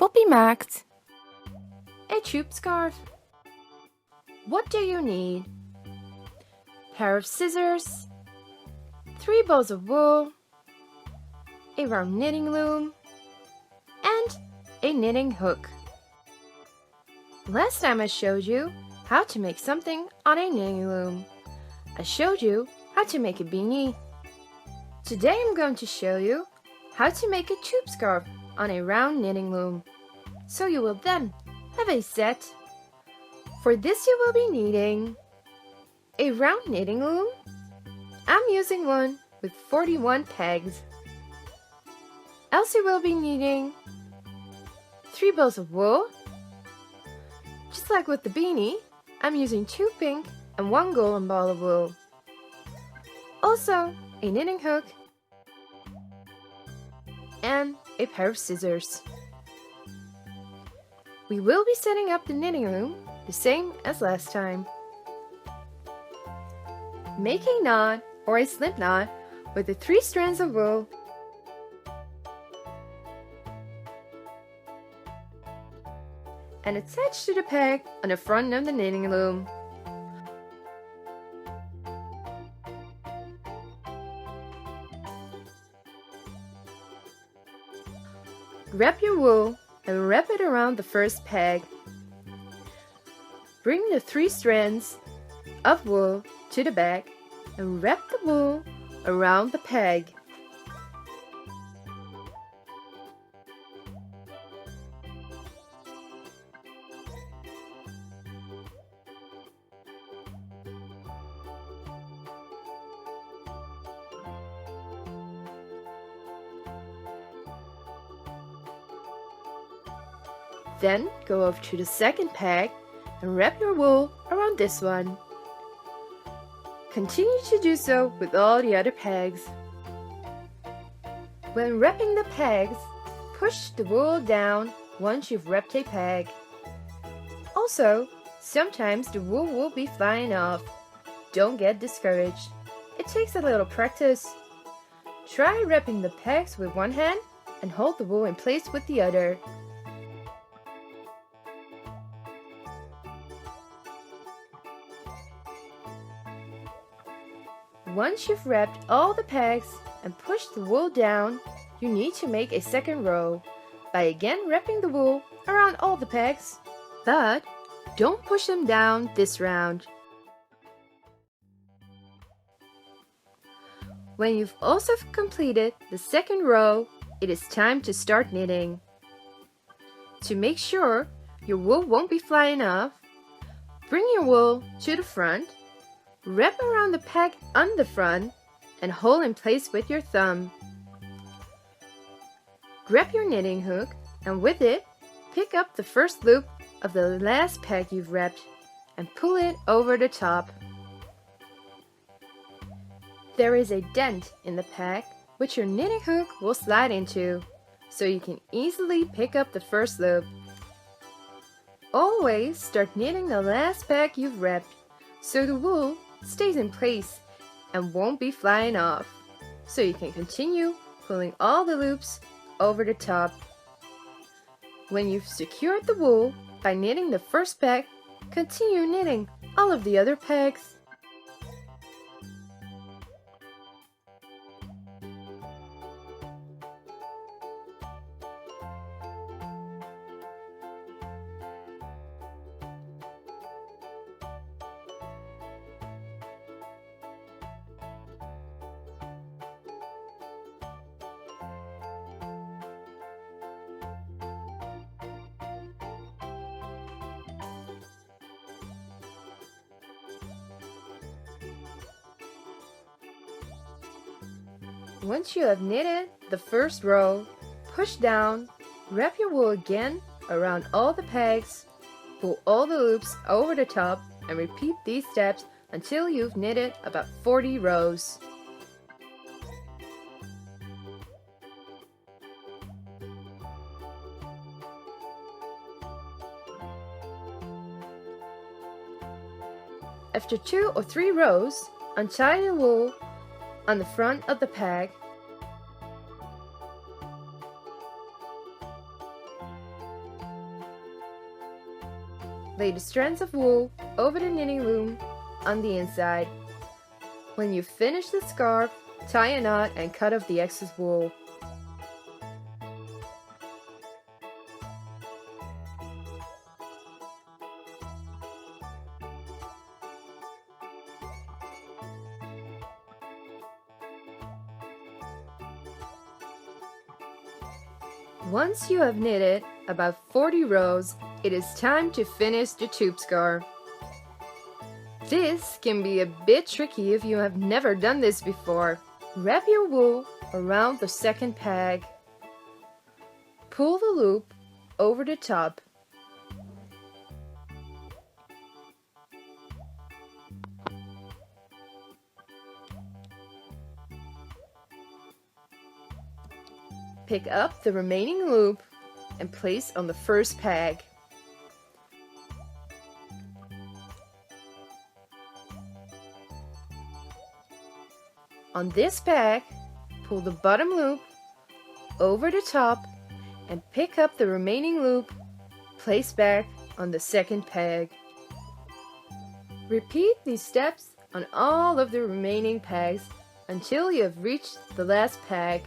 Poppy maakt a tube scarf. What do you need? Pair of scissors, 3 balls of wool, a round knitting loom, and a knitting hook. Last time I showed you how to make something on a knitting loom. I showed you how to make a beanie. Today I'm going to show you how to make a tube scarf on a round knitting loom. So you will then have a set. For this you will be needing a round knitting loom. I'm using one with 41 pegs. Else you will be needing 3 balls of wool. Just like with the beanie, I'm using 2 pink and 1 golden ball of wool. Also, a knitting hook and a pair of scissors. We will be setting up the knitting loom the same as last time. Make a knot or a slip knot with the 3 strands of wool and attach to the peg on the front of the knitting loom. Grab your wool and wrap it around the first peg. Bring the 3 strands of wool to the back and wrap the wool around the peg. Then go over to the second peg and wrap your wool around this one. Continue to do so with all the other pegs. When wrapping the pegs, push the wool down once you've wrapped a peg. Also, sometimes the wool will be flying off. Don't get discouraged. It takes a little practice. Try wrapping the pegs with one hand and hold the wool in place with the other. Once you've wrapped all the pegs and pushed the wool down, you need to make a second row by again wrapping the wool around all the pegs, but don't push them down this round. When you've also completed the second row, it is time to start knitting. To make sure your wool won't be flying off, bring your wool to the front. Wrap around the peg on the front and hold in place with your thumb. Grab your knitting hook and with it, pick up the first loop of the last peg you've wrapped and pull it over the top. There is a dent in the peg which your knitting hook will slide into, so you can easily pick up the first loop. Always start knitting the last peg you've wrapped so the wool stays in place and won't be flying off, so you can continue pulling all the loops over the top. When you've secured the wool by knitting the first peg, continue knitting all of the other pegs. Once you have knitted the first row, push down, wrap your wool again around all the pegs, pull all the loops over the top, and repeat these steps until you've knitted about 40 rows. After 2 or 3 rows, untie the wool on the front of the peg. Lay the strands of wool over the knitting loom on the inside. When you finish the scarf, tie a knot and cut off the excess wool. Once you have knitted about 40 rows, it is time to finish the tube scarf. This can be a bit tricky if you have never done this before. Wrap your wool around the second peg. Pull the loop over the top. Pick up the remaining loop and place on the first peg. On this peg, pull the bottom loop over the top and pick up the remaining loop, place back on the second peg. Repeat these steps on all of the remaining pegs until you have reached the last peg.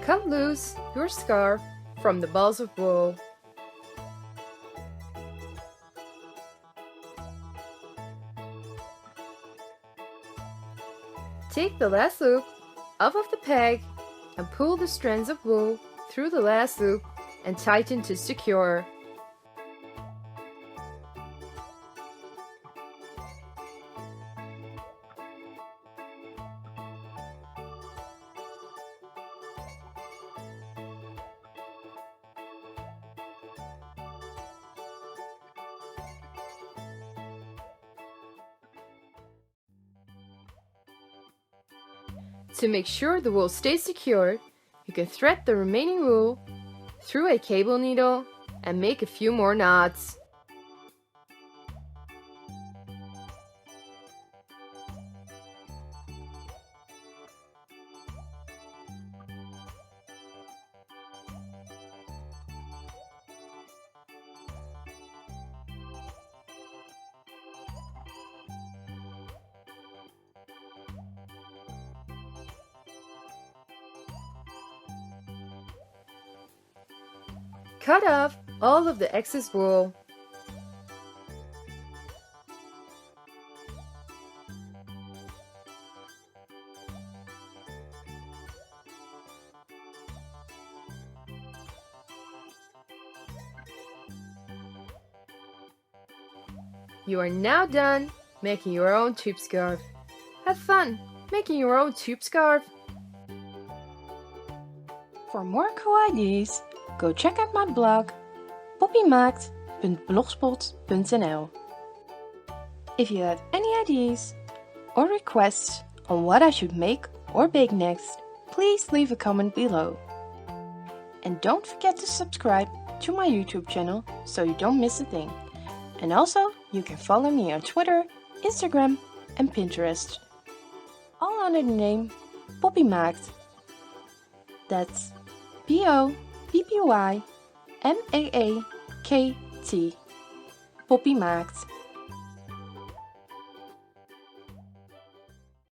Cut loose your scarf from the balls of wool. Take the last loop off of the peg and pull the strands of wool through the last loop and tighten to secure. To make sure the wool stays secured, you can thread the remaining wool through a cable needle and make a few more knots. Cut off all of the excess wool. You are now done making your own tube scarf. Have fun making your own tube scarf. For more cool ideas, go check out my blog poppymaakt.blogspot.nl. If you have any ideas or requests on what I should make or bake next, please leave a comment below. And don't forget to subscribe to my YouTube channel so you don't miss a thing. And also, you can follow me on Twitter, Instagram and Pinterest. All under the name Poppy Maakt. That's Poppymaakt. Poppy Maakt.